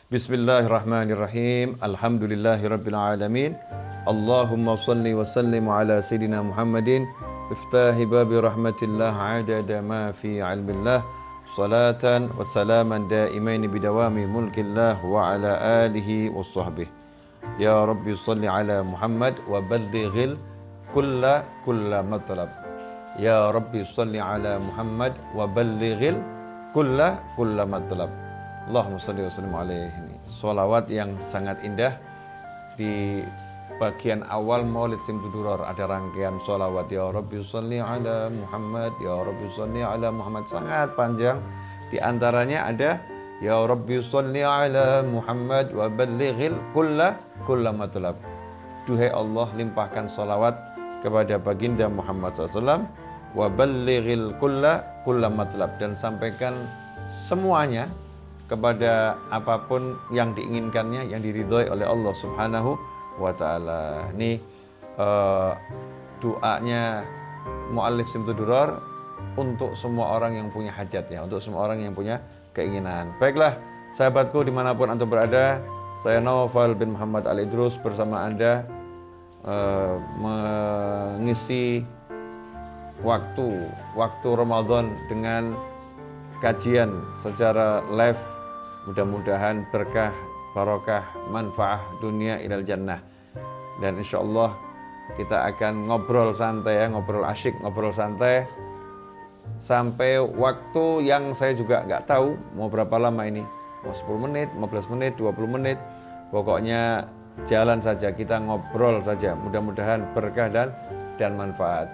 Bismillahirrahmanirrahim. Alhamdulillahirabbil alamin. Allahumma shalli wa sallim ala sayidina Muhammadin iftahi babi rahmatillah adada ma fi ilmillah salatan wa salaman daimain bidawami mulkillah wa ala alihi wa sahbihi. Ya Rabbi shalli ala Muhammad wa ballighil kulla matlab. Ya Rabbi shalli ala Muhammad wa ballighil kulla matlab. Allahumma shalli wa sallim alaihi. Sholawat yang sangat indah. Di bagian awal Maulid Simtuduror ada rangkaian sholawat. Ya Rabbi shalli ala Muhammad, Ya Rabbi shalli ala Muhammad, sangat panjang. Di antaranya ada Ya Rabbi shalli ala Muhammad wa ballighil kulla matlab. Duhai Allah, limpahkan sholawat kepada baginda Muhammad SAW, wa ballighil kulla matlab, dan sampaikan semuanya kepada apapun yang diinginkannya, yang diridhoi oleh Allah Subhanahu wa ta'ala. Ini doanya muallif Simtuduror untuk semua orang yang punya hajat, ya, untuk semua orang yang punya keinginan. Baiklah sahabatku dimanapun antum berada, saya Naufal bin Muhammad Al-Idrus bersama Anda mengisi waktu Ramadan dengan kajian secara live. Mudah-mudahan berkah, barokah, manfaah dunia ilal jannah. Dan insya Allah kita akan ngobrol santai, ya, ngobrol asyik, ngobrol santai sampai waktu yang saya juga nggak tahu mau berapa lama ini. Mau 10 menit, 15 menit, 20 menit. Pokoknya jalan saja, kita ngobrol saja. Mudah-mudahan berkah dan manfaat.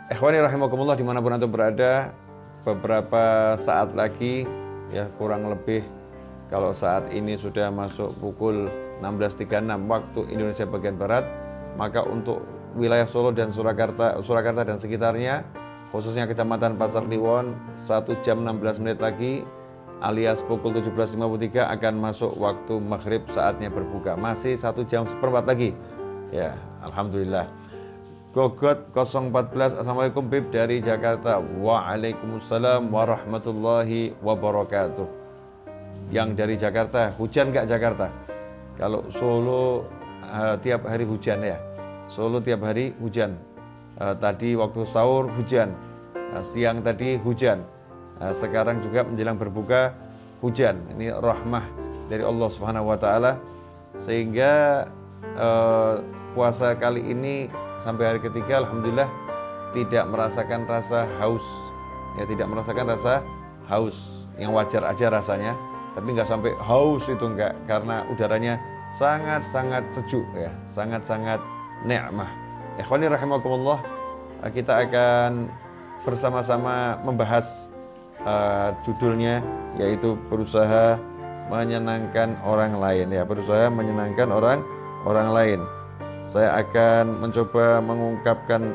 Ikhwani rahimakumullah dimanapun antum berada, beberapa saat lagi, ya kurang lebih, kalau saat ini sudah masuk pukul 16.36 waktu Indonesia bagian Barat, maka untuk wilayah Solo dan Surakarta dan sekitarnya, khususnya Kecamatan Pasar Kliwon, 1 jam 16 menit lagi alias pukul 17.53 akan masuk waktu maghrib, saatnya berbuka. Masih 1 jam seperempat lagi. Ya, alhamdulillah. Gogot 014, Assalamualaikum Bib dari Jakarta. Waalaikumsalam warahmatullahi wabarakatuh. Yang dari Jakarta, hujan nggak Jakarta? Kalau Solo tiap hari hujan, ya. Solo tiap hari hujan. Tadi waktu sahur hujan, siang tadi hujan, sekarang juga menjelang berbuka hujan. Ini rahmah dari Allah Subhanahu Wa Taala, sehingga puasa kali ini sampai hari ketiga, alhamdulillah tidak merasakan rasa haus, ya, tidak merasakan rasa haus, yang wajar aja rasanya. Tapi nggak sampai haus, itu enggak, karena udaranya sangat-sangat sejuk, ya, sangat-sangat nikmah. Ikhwani rahimakumullah, kita akan bersama-sama membahas judulnya, yaitu berusaha menyenangkan orang lain, ya, berusaha menyenangkan orang lain. Saya akan mencoba mengungkapkan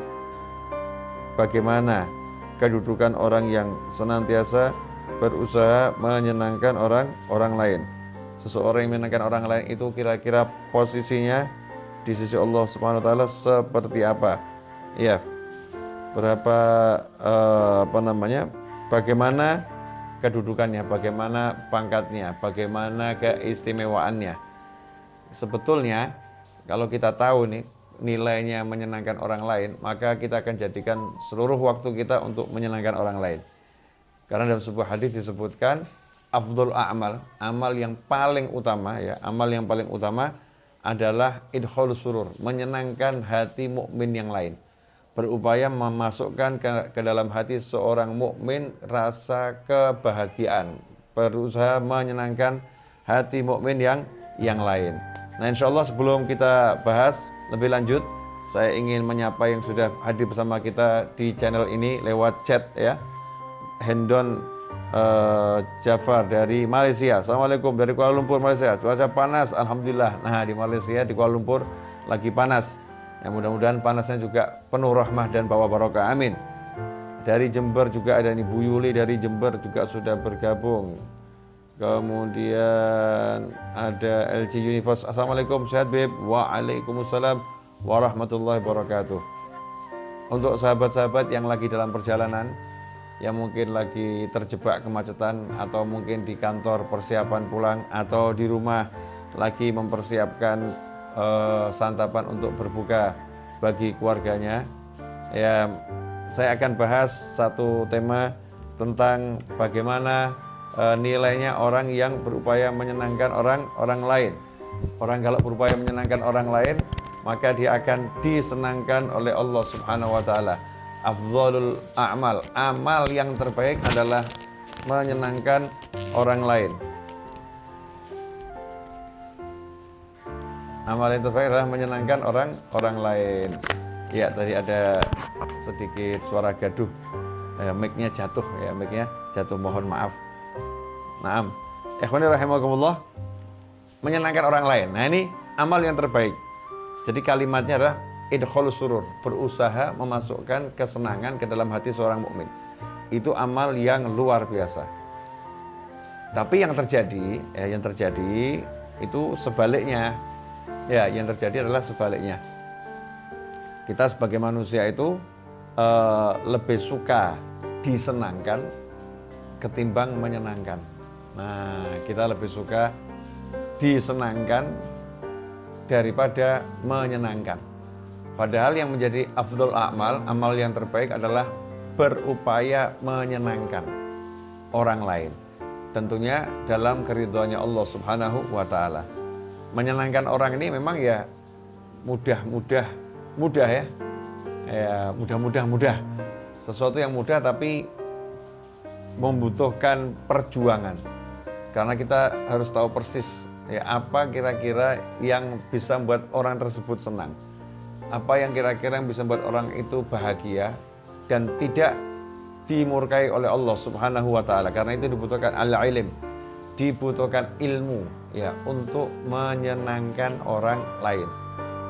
bagaimana kedudukan orang yang senantiasa berusaha menyenangkan orang lain. Seseorang yang menyenangkan orang lain itu kira-kira posisinya di sisi Allah Subhanahu wa taala seperti apa? Ya. Berapa bagaimana kedudukannya, bagaimana pangkatnya, bagaimana keistimewaannya. Sebetulnya kalau kita tahu nih nilainya menyenangkan orang lain, maka kita akan jadikan seluruh waktu kita untuk menyenangkan orang lain. Karena dalam sebuah hadis disebutkan afdhul a'mal, amal yang paling utama, ya, amal yang paling utama adalah idkhalus surur, menyenangkan hati mukmin yang lain. Berupaya memasukkan ke dalam hati seorang mukmin rasa kebahagiaan, berusaha menyenangkan hati mukmin yang lain. Nah, insyaallah sebelum kita bahas lebih lanjut, saya ingin menyapa yang sudah hadir bersama kita di channel ini lewat chat, ya. Hendon Jafar dari Malaysia. Assalamualaikum dari Kuala Lumpur, Malaysia. Cuaca panas, alhamdulillah. Nah, di Malaysia, di Kuala Lumpur lagi panas. Ya, mudah-mudahan panasnya juga penuh rahmah dan bawa barokah. Amin. Dari Jember juga ada nih, Bu Yuli dari Jember juga sudah bergabung. Kemudian ada LG Universe. Assalamualaikum, sehat Beb. Waalaikumsalam warahmatullahi wabarakatuh. Untuk sahabat-sahabat yang lagi dalam perjalanan, yang mungkin lagi terjebak kemacetan, atau mungkin di kantor persiapan pulang, atau di rumah lagi mempersiapkan santapan untuk berbuka bagi keluarganya. Ya, saya akan bahas satu tema tentang bagaimana nilainya orang yang berupaya menyenangkan orang lain. Orang kalau berupaya menyenangkan orang lain, maka dia akan disenangkan oleh Allah Subhanahu wa taala. Afdhalul a'mal, amal yang terbaik adalah menyenangkan orang lain. Amal yang terbaik adalah menyenangkan orang lain. Ya, tadi ada sedikit suara gaduh. Mic-nya jatuh ya, mic-nya jatuh, mohon maaf. Naam. Ikhwani rahimakumullah, menyenangkan orang lain. Nah, ini amal yang terbaik. Jadi kalimatnya adalah idkhalus surur, berusaha memasukkan kesenangan ke dalam hati seorang mukmin. Itu amal yang luar biasa. Tapi yang terjadi itu sebaliknya. Ya, yang terjadi adalah sebaliknya. Kita sebagai manusia itu lebih suka disenangkan ketimbang menyenangkan. Nah, kita lebih suka disenangkan daripada menyenangkan. Padahal yang menjadi afdhal a'mal, amal yang terbaik adalah berupaya menyenangkan orang lain. Tentunya dalam keridhaannya Allah Subhanahu wa taala. Menyenangkan orang ini memang ya mudah ya. Ya, mudah. Sesuatu yang mudah tapi membutuhkan perjuangan. Karena kita harus tahu persis ya, apa kira-kira yang bisa membuat orang tersebut senang. Apa yang kira-kira yang bisa membuat orang itu bahagia dan tidak dimurkai oleh Allah Subhanahu wa taala. Karena itu dibutuhkan al-ilm, dibutuhkan ilmu ya untuk menyenangkan orang lain.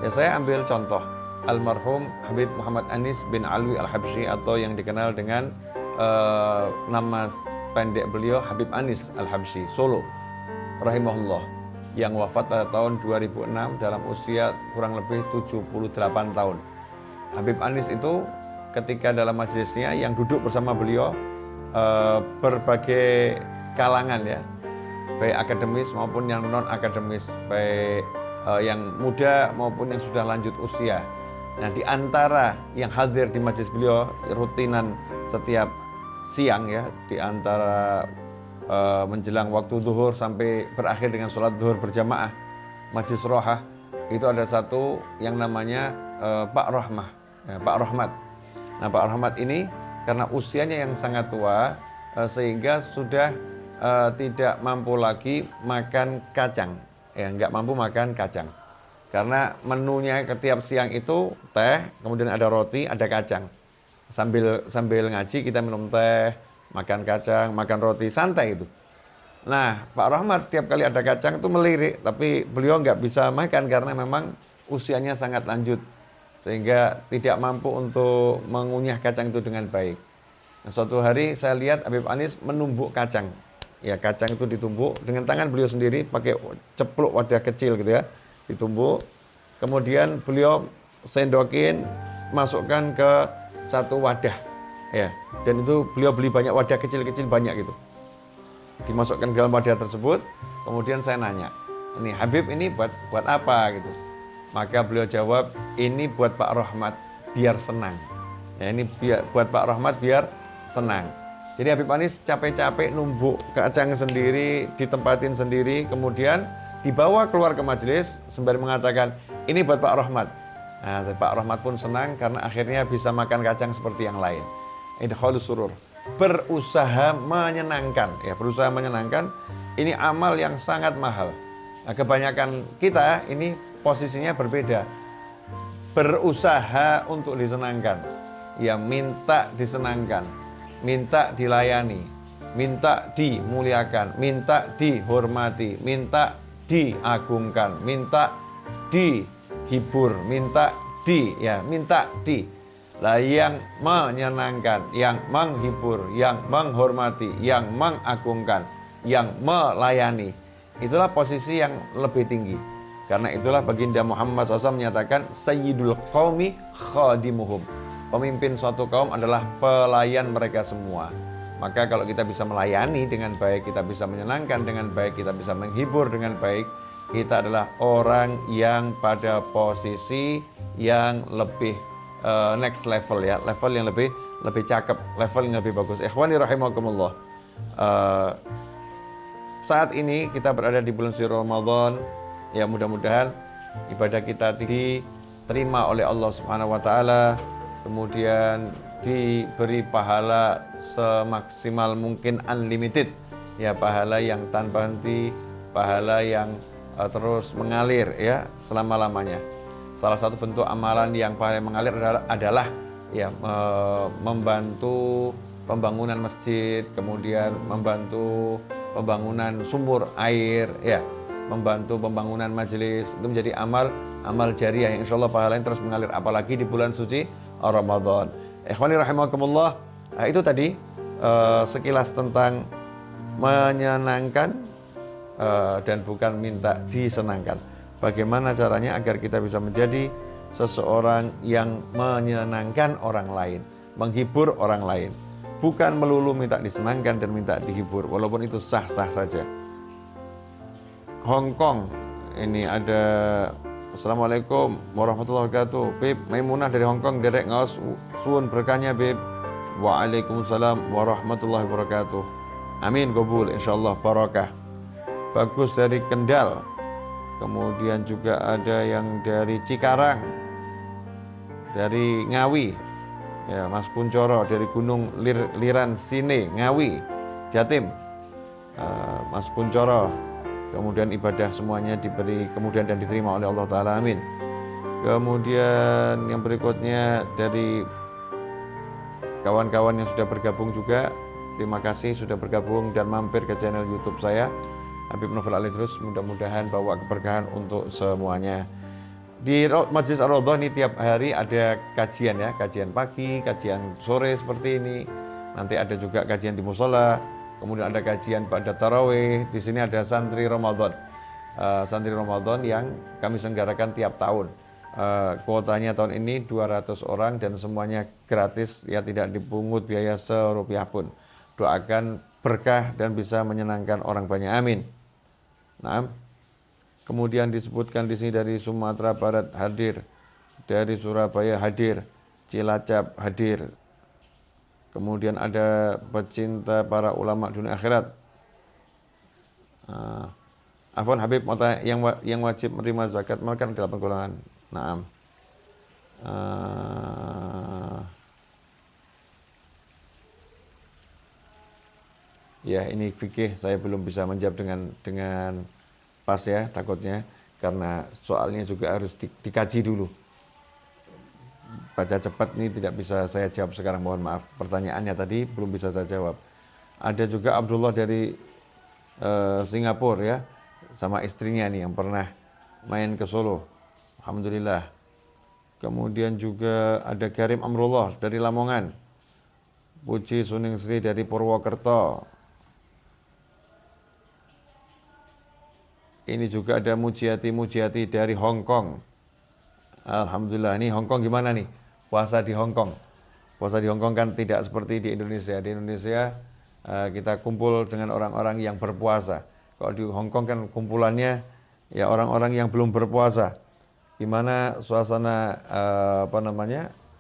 Ya, saya ambil contoh almarhum Habib Muhammad Anis bin Alwi Al-Habsyi, atau yang dikenal dengan nama pendek beliau Habib Anis Al-Habsyi Solo rahimahullah, yang wafat pada tahun 2006 dalam usia kurang lebih 78 tahun. Habib Anis itu ketika dalam majelisnya yang duduk bersama beliau berbagai kalangan ya, baik akademis maupun yang non akademis, baik yang muda maupun yang sudah lanjut usia. Nah, di antara yang hadir di majelis beliau rutinan setiap siang ya, di antara menjelang waktu zuhur sampai berakhir dengan sholat zuhur berjamaah majlis rohah, itu ada satu yang namanya Pak Rahmat. Nah, Pak Rahmat ini karena usianya yang sangat tua sehingga sudah tidak mampu lagi makan kacang, ya nggak mampu makan kacang, karena menunya setiap siang itu teh, kemudian ada roti, ada kacang. Sambil ngaji kita minum teh, makan kacang, makan roti, santai itu. Nah, Pak Rahmat setiap kali ada kacang itu melirik, tapi beliau nggak bisa makan karena memang usianya sangat lanjut, sehingga tidak mampu untuk mengunyah kacang itu dengan baik. Nah, suatu hari saya lihat Habib Anis menumbuk kacang. Ya, kacang itu ditumbuk dengan tangan beliau sendiri, pakai cepluk wadah kecil gitu ya, ditumbuk. Kemudian beliau sendokin, masukkan ke satu wadah ya, dan itu beliau beli banyak wadah kecil-kecil banyak gitu, dimasukkan ke dalam wadah tersebut. Kemudian saya nanya, ini Habib ini buat apa gitu? Maka beliau jawab, ini buat Pak Rahmat biar senang ya, ini buat Pak Rahmat biar senang. Jadi Habib Anis capek-capek numbuk kacang sendiri, ditempatin sendiri, kemudian dibawa keluar ke majelis sembari mengatakan, ini buat Pak Rahmat. Nah, Pak Rahmat pun senang karena akhirnya bisa makan kacang seperti yang lain. Idkhalus surur, berusaha menyenangkan ya, berusaha menyenangkan. Ini amal yang sangat mahal. Nah, kebanyakan kita ini posisinya berbeda. Berusaha untuk disenangkan, ya minta disenangkan, minta dilayani, minta dimuliakan, minta dihormati, minta diagungkan, minta dihibur, minta di. Lah, yang menyenangkan, yang menghibur, yang menghormati, yang mengagungkan, yang melayani, itulah posisi yang lebih tinggi. Karena itulah baginda Muhammad SAW menyatakan Sayyidul Qaumi Khadimuhum, pemimpin suatu kaum adalah pelayan mereka semua. Maka kalau kita bisa melayani dengan baik, kita bisa menyenangkan dengan baik, kita bisa menghibur dengan baik, kita adalah orang yang pada posisi yang lebih next level ya, level yang lebih cakep, level yang lebih bagus. Ikhwani rahimakumullah. Saat ini kita berada di bulan suci Ramadan, ya mudah-mudahan ibadah kita diterima oleh Allah Subhanahu wa taala, kemudian diberi pahala semaksimal mungkin, unlimited ya, pahala yang tanpa henti, pahala yang terus mengalir ya selama-lamanya. Salah satu bentuk amalan yang paling mengalir adalah ya membantu pembangunan masjid, kemudian membantu pembangunan sumur air ya, membantu pembangunan majelis. Itu menjadi amal jariah yang insyaallah pahalanya terus mengalir, apalagi di bulan suci Ramadan. Ikhwani rahimakumullah. Nah, itu tadi sekilas tentang menyenangkan dan bukan minta disenangkan. Bagaimana caranya agar kita bisa menjadi seseorang yang menyenangkan orang lain, menghibur orang lain. Bukan melulu minta disenangkan dan minta dihibur, walaupun itu sah-sah saja. Hong Kong, ini ada. Assalamualaikum warahmatullahi wabarakatuh. Bib, Maimunah dari Hong Kong, derek ngaos suwun berkahnya Bib. Waalaikumsalam warahmatullahi wabarakatuh. Amin, qabul insyaallah, barakah. Bagus dari Kendal. Kemudian juga ada yang dari Cikarang, dari Ngawi. Ya, Mas Kuncoro dari Gunung Liran Sine, Ngawi, Jatim. Mas Kuncoro, kemudian ibadah semuanya diberi kemudian dan diterima oleh Allah Ta'ala, amin. Kemudian yang berikutnya dari kawan-kawan yang sudah bergabung juga, terima kasih sudah bergabung dan mampir ke channel YouTube saya, Habib Novel Alidrus. Mudah-mudahan bawa keberkahan untuk semuanya. Di Majlis Ar-Raudhah ini tiap hari ada kajian ya, kajian pagi, kajian sore seperti ini. Nanti ada juga kajian di musola, kemudian ada kajian pada tarawih. Di sini ada santri Ramadan, santri Ramadan yang kami selenggarakan tiap tahun. Kuotanya tahun ini 200 orang dan semuanya gratis ya, tidak dipungut biaya serupiah pun. Doakan berkah dan bisa menyenangkan orang banyak, amin. Nah, kemudian disebutkan di sini dari Sumatera Barat hadir, dari Surabaya hadir, Cilacap hadir. Kemudian ada pecinta para ulama dunia akhirat. Afwan Habib, mau tanya, yang wajib menerima zakat makan 8 golongan. Naam. Ya, ini fikih saya belum bisa menjawab dengan pas ya, takutnya karena soalnya juga harus dikaji dulu. Baca cepat ini tidak bisa saya jawab sekarang, mohon maaf. Pertanyaannya tadi belum bisa saya jawab. Ada juga Abdullah dari Singapura ya, sama istrinya nih yang pernah main ke Solo, alhamdulillah. Kemudian juga ada Karim Amrullah dari Lamongan, Puji Suningsri dari Purwokerto. Ini juga ada Mujiati dari Hong Kong. Alhamdulillah. Ini Hong Kong gimana nih? Puasa di Hong Kong. Puasa di Hong Kong kan tidak seperti di Indonesia. Di Indonesia kita kumpul dengan orang-orang yang berpuasa. Kalau di Hong Kong kan kumpulannya ya orang-orang yang belum berpuasa. Gimana suasana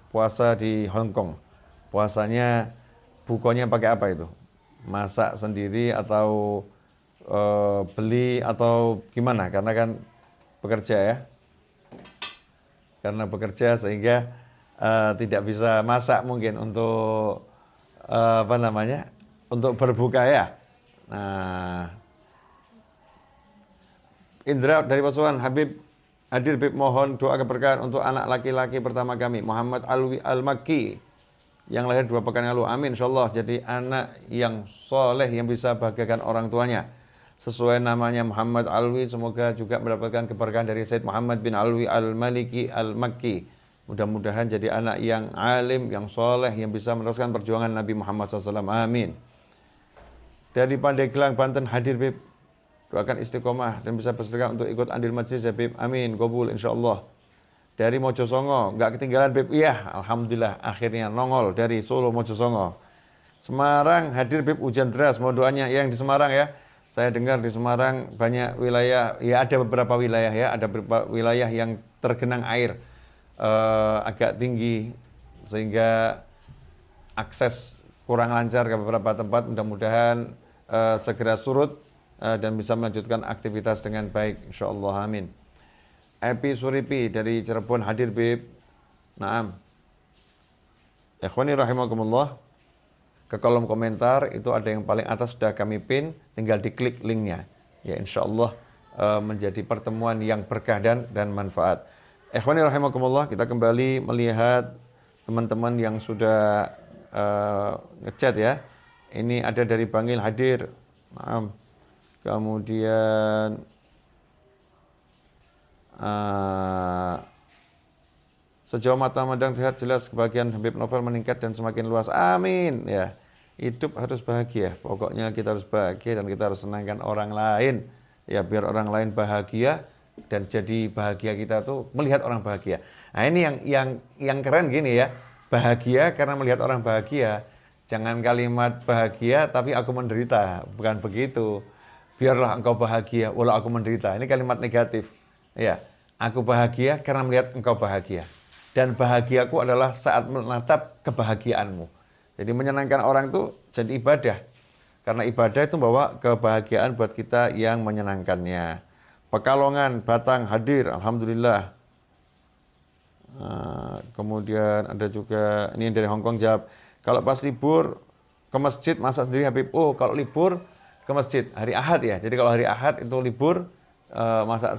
puasa di Hong Kong? Puasanya bukanya pakai apa itu? Masak sendiri atau beli atau gimana? Karena kan bekerja ya, karena bekerja sehingga tidak bisa masak mungkin untuk untuk berbuka ya. Nah, Indra dari Pasuruan, Habib hadir, Habib mohon doa keberkahan untuk anak laki-laki pertama kami, Muhammad Alwi Al-Makki, yang lahir 2 pekan lalu, amin insyaallah, jadi anak yang soleh yang bisa bahagiakan orang tuanya sesuai namanya Muhammad Alwi. Semoga juga mendapatkan keberkahan dari Said Muhammad bin Alwi Al-Maliki Al-Makki. Mudah-mudahan jadi anak yang alim, yang soleh, yang bisa meneruskan perjuangan Nabi Muhammad SAW, amin. Dari Pandeglang, Banten hadir, Bib. Doakan istiqomah dan bisa bersedekah untuk ikut andil majlis ya, Bib. Amin, qabul insyaallah. dari Mojosongo, nggak ketinggalan Beb. Iya, alhamdulillah akhirnya nongol dari Solo Mojosongo. Semarang hadir Beb, hujan deras, mohon doanya yang di Semarang ya. Saya dengar di Semarang banyak wilayah, ya ada beberapa wilayah ya, ada beberapa wilayah yang tergenang air agak tinggi sehingga akses kurang lancar ke beberapa tempat. Mudah-mudahan segera surut dan bisa melanjutkan aktivitas dengan baik, insyaallah, amin. Epi Suripi dari Cirebon hadir Beb. Naam. Ikhwani rahimakumullah. Ke kolom komentar itu ada yang paling atas sudah kami pin, tinggal diklik linknya. Ya insyaallah menjadi pertemuan yang berkah dan manfaat. Ikhwani rahimakumullah, kita kembali melihat teman-teman yang sudah ngechat ya. Ini ada dari Bangil hadir. Naam. Kemudian sejauh mata memandang terlihat jelas kebahagiaan Habib Novel meningkat dan semakin luas. Amin. Ya, hidup harus bahagia. Pokoknya kita harus bahagia dan kita harus senangkan orang lain. Ya, biar orang lain bahagia dan jadi bahagia kita tuh melihat orang bahagia. Nah, ini yang keren gini ya. Bahagia karena melihat orang bahagia. Jangan kalimat bahagia tapi aku menderita. Bukan begitu. Biarlah engkau bahagia walau aku menderita. Ini kalimat negatif. Ya, aku bahagia karena melihat engkau bahagia. Dan bahagiaku adalah saat menatap kebahagiaanmu. Jadi menyenangkan orang itu jadi ibadah. Karena ibadah itu membawa kebahagiaan buat kita yang menyenangkannya. Pekalongan, Batang hadir, alhamdulillah. Kemudian ada juga, ini dari Hongkong jawab, kalau pas libur ke masjid masak sendiri Habib. Oh, kalau libur ke masjid hari Ahad ya. Jadi kalau hari Ahad itu libur masak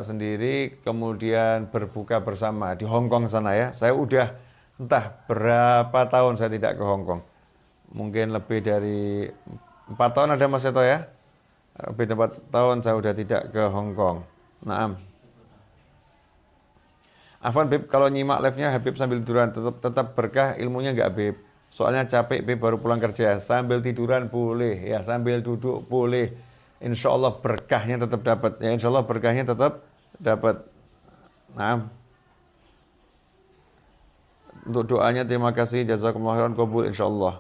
sendiri, kemudian berbuka bersama di Hong Kong sana ya. Saya udah entah berapa tahun saya tidak ke Hong Kong. Mungkin lebih dari 4 tahun ada Mas Seto ya. Lebih dari 4 tahun saya udah tidak ke Hong Kong. Naam. Afwan Beb, kalau nyimak live-nya Habib sambil tiduran tetap berkah ilmunya nggak Beb? Soalnya capek Beb baru pulang kerja. Sambil tiduran boleh ya, sambil duduk boleh. Insya Allah berkahnya tetap dapat. Ya insya Allah berkahnya tetap dapat. Nah, untuk doanya terima kasih. Jazakumullah khairan qabul insya Allah.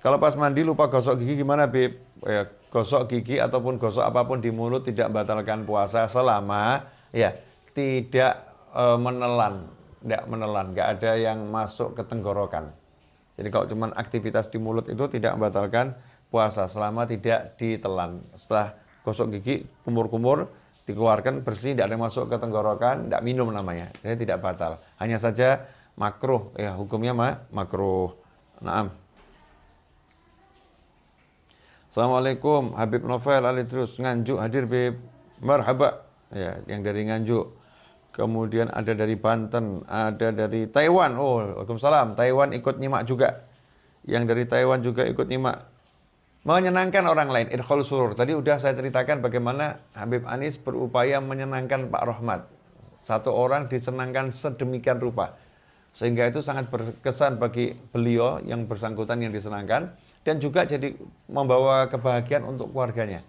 Kalau pas mandi lupa gosok gigi gimana Beb? Ya, gosok gigi ataupun gosok apapun di mulut tidak membatalkan puasa selama ya tidak menelan. Tidak menelan. Nggak ada yang masuk ke tenggorokan. Jadi kalau cuma aktivitas di mulut itu tidak membatalkan puasa selama tidak ditelan. Setelah gosok gigi, kumur-kumur, dikeluarkan bersih, tidak ada masuk ke tenggorokan, tidak minum namanya. Jadi tidak batal. Hanya saja makruh, ya hukumnya makruh. Naam. Assalamualaikum, Habib Novel Ali Terus Nganjuk hadir Beb. Marhaba. Ya, yang dari Nganjuk. Kemudian ada dari Banten, ada dari Taiwan. Oh, Waalaikumsalam. Taiwan ikut nyimak juga. Yang dari Taiwan juga ikut nyimak. Menyenangkan orang lain, idkhal surur. Tadi udah saya ceritakan bagaimana Habib Anis berupaya menyenangkan Pak Rohmat. Satu orang disenangkan sedemikian rupa. Sehingga itu sangat berkesan bagi beliau yang bersangkutan yang disenangkan. Dan juga jadi membawa kebahagiaan untuk keluarganya.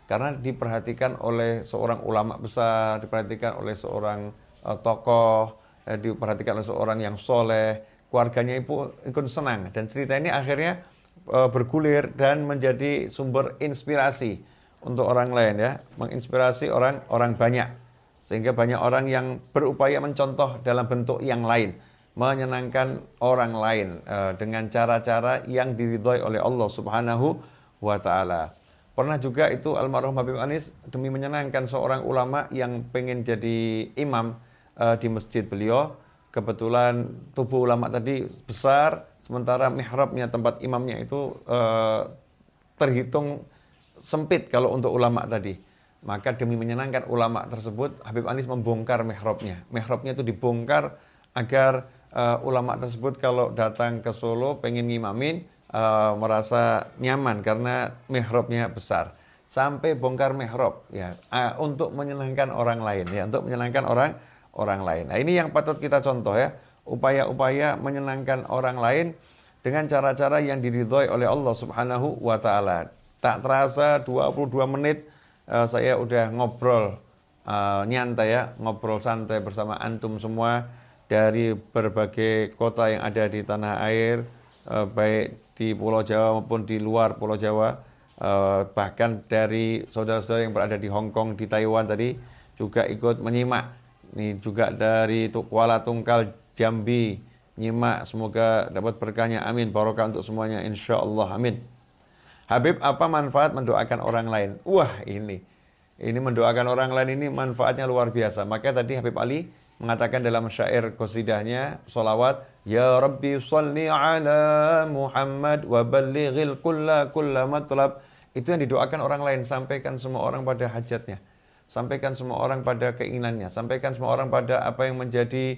Karena diperhatikan oleh seorang ulama besar, diperhatikan oleh seorang tokoh, diperhatikan oleh seorang yang soleh. Keluarganya itu ikut senang. Dan cerita ini akhirnya bergulir dan menjadi sumber inspirasi untuk orang lain ya, menginspirasi orang banyak sehingga banyak orang yang berupaya mencontoh dalam bentuk yang lain, menyenangkan orang lain dengan cara-cara yang diridhoi oleh Allah Subhanahu wa taala. Pernah juga itu almarhum Habib Anis demi menyenangkan seorang ulama yang pengen jadi imam di masjid beliau. Kebetulan tubuh ulama tadi besar, sementara mihrabnya tempat imamnya itu terhitung sempit kalau untuk ulama tadi. Maka demi menyenangkan ulama tersebut, Habib Anis membongkar mihrabnya. Mihrabnya itu dibongkar agar ulama tersebut kalau datang ke Solo pengen ngimamin merasa nyaman karena mihrabnya besar. Sampai bongkar mihrab ya untuk menyenangkan orang lain ya, untuk menyenangkan orang lain. Nah, ini yang patut kita contoh ya, upaya-upaya menyenangkan orang lain dengan cara-cara yang diridhoi oleh Allah Subhanahu wa taala. Tak terasa 22 menit saya udah ngobrol nyantai ya, ngobrol santai bersama antum semua dari berbagai kota yang ada di tanah air, baik di Pulau Jawa maupun di luar Pulau Jawa, bahkan dari saudara-saudara yang berada di Hong Kong, di Taiwan tadi juga ikut menyimak. Ini juga dari Kuala Tungkal, Jambi, nyimak. Semoga dapat berkahnya. Amin. Barokah untuk semuanya. Insya Allah. Amin. Habib, apa manfaat mendoakan orang lain? Wah, ini mendoakan orang lain ini manfaatnya luar biasa. Maka tadi Habib Ali mengatakan dalam syair qasidahnya solawat, Ya Rabbi salli ala Muhammad wa ballighil kulla matlab. Itu yang didoakan orang lain. Sampaikan semua orang pada hajatnya. Sampaikan semua orang pada keinginannya. Sampaikan semua orang pada apa yang menjadi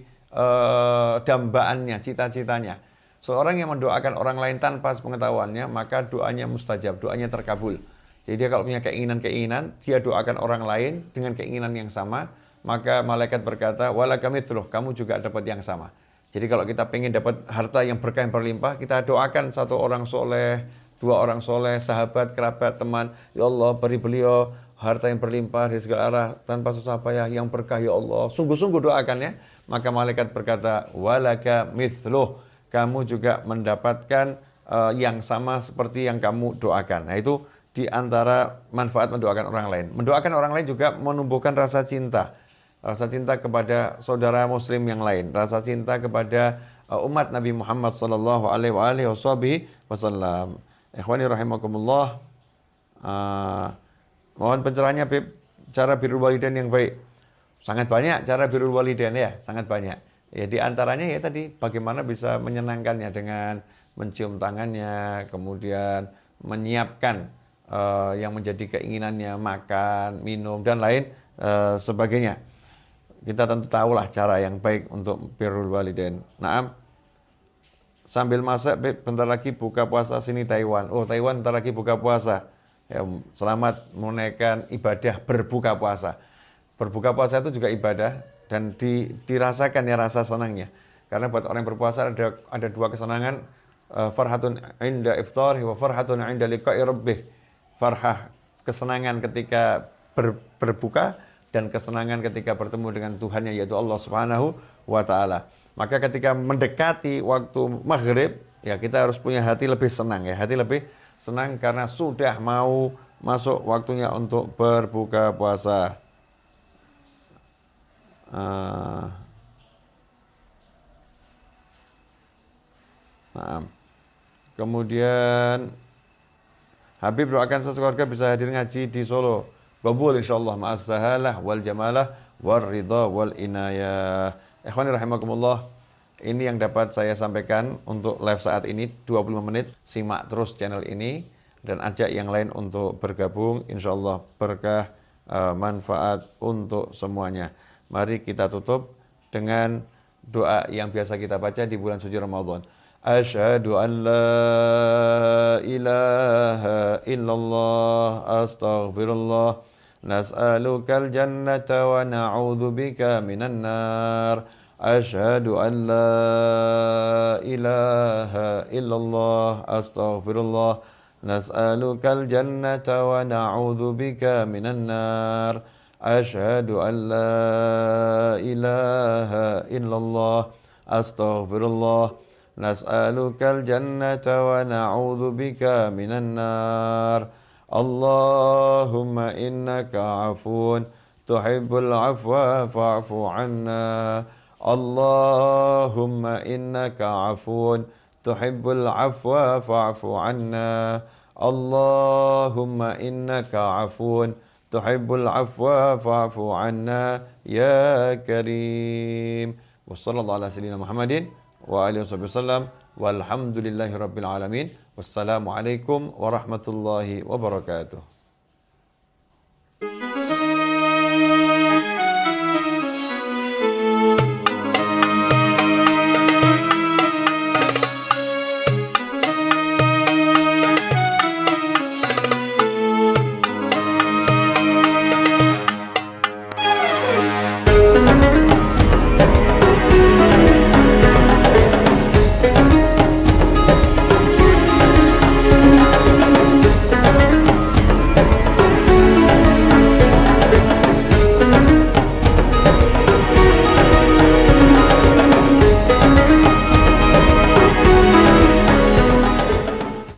dambaannya, cita-citanya. Seorang yang mendoakan orang lain tanpa sepengetahuannya, maka doanya mustajab, doanya terkabul. Jadi dia kalau punya keinginan-keinginan, dia doakan orang lain dengan keinginan yang sama, maka malaikat berkata, walaka mithluh, kamu juga dapat yang sama. Jadi kalau kita pengen dapat harta yang berkah yang berlimpah, kita doakan satu orang soleh, dua orang soleh, sahabat, kerabat, teman. Ya Allah, beri beliau harta yang berlimpah dari segala arah, tanpa susah payah, yang berkah ya Allah. Sungguh-sungguh doakan ya. Maka malaikat berkata, walaka mithluh, kamu juga mendapatkan yang sama seperti yang kamu doakan. Nah itu di antara manfaat mendoakan orang lain. Mendoakan orang lain juga menumbuhkan rasa cinta. Rasa cinta kepada saudara muslim yang lain. Rasa cinta kepada umat Nabi Muhammad sallallahu alaihi wasallam. Ikhwani rahimakumullah. Mohon pencerahannya, Bib. Cara birrul walidain yang baik. Sangat banyak cara birrul walidain ya, sangat banyak. Ya di antaranya ya tadi bagaimana bisa menyenangkannya dengan mencium tangannya, kemudian menyiapkan yang menjadi keinginannya, makan, minum, dan lain sebagainya. Kita tentu tahulah cara yang baik untuk birrul walidain. Naam. Sambil masak, bentar lagi buka puasa sini Taiwan. Oh, Taiwan bentar lagi buka puasa. Ya, selamat menunaikan ibadah berbuka puasa. Berbuka puasa itu juga ibadah dan dirasakan ya rasa senangnya. Karena buat orang yang berpuasa ada dua kesenangan, farhatun inda iftar wa farhatun inda liqa'i rabbih. Farhah, kesenangan ketika berbuka, dan kesenangan ketika bertemu dengan Tuhannya, yaitu Allah Subhanahu wa Ta'ala. Maka ketika mendekati waktu maghrib, ya kita harus punya hati lebih senang ya, hati lebih senang karena sudah mau masuk waktunya untuk berbuka puasa. Kemudian Habib doakan sekeluarga bisa hadir ngaji di Solo. Qabul insyaallah ma'as sahalah wal jamalah war ridha wal inayah. Ikhwani rahimakumullah. Ini yang dapat saya sampaikan untuk live saat ini 25 menit. Simak terus channel ini dan ajak yang lain untuk bergabung. Insyaallah berkah manfaat untuk semuanya. Mari kita tutup dengan doa yang biasa kita baca di bulan suci Ramadan. Asyhadu an la ilaha illallah astaghfirullah nas'alukal jannata wa na'udzu bika minan nar. Asyhadu an la ilaha illallah astaghfirullah nas'alukal jannata wa na'udzu bika minan nar. Asyhadu an la ilaha illallah astaghfirullah nas'alukal jannata wa na'udzu bika minan nar. Allahumma innaka 'afuwun tuhibbul 'afwa fa'fu 'anna. Allahumma innaka 'afuwun tuhibbul 'afwa fa'fu 'anna. Allahumma innaka 'afuwun tuhibbul 'afwa fa'fu 'anna ya karim. Wassallallahu ala sayyidina Muhammadin wa alihi wasallam walhamdulillahi rabbil alamin. Wassalamualaikum warahmatullahi wabarakatuh.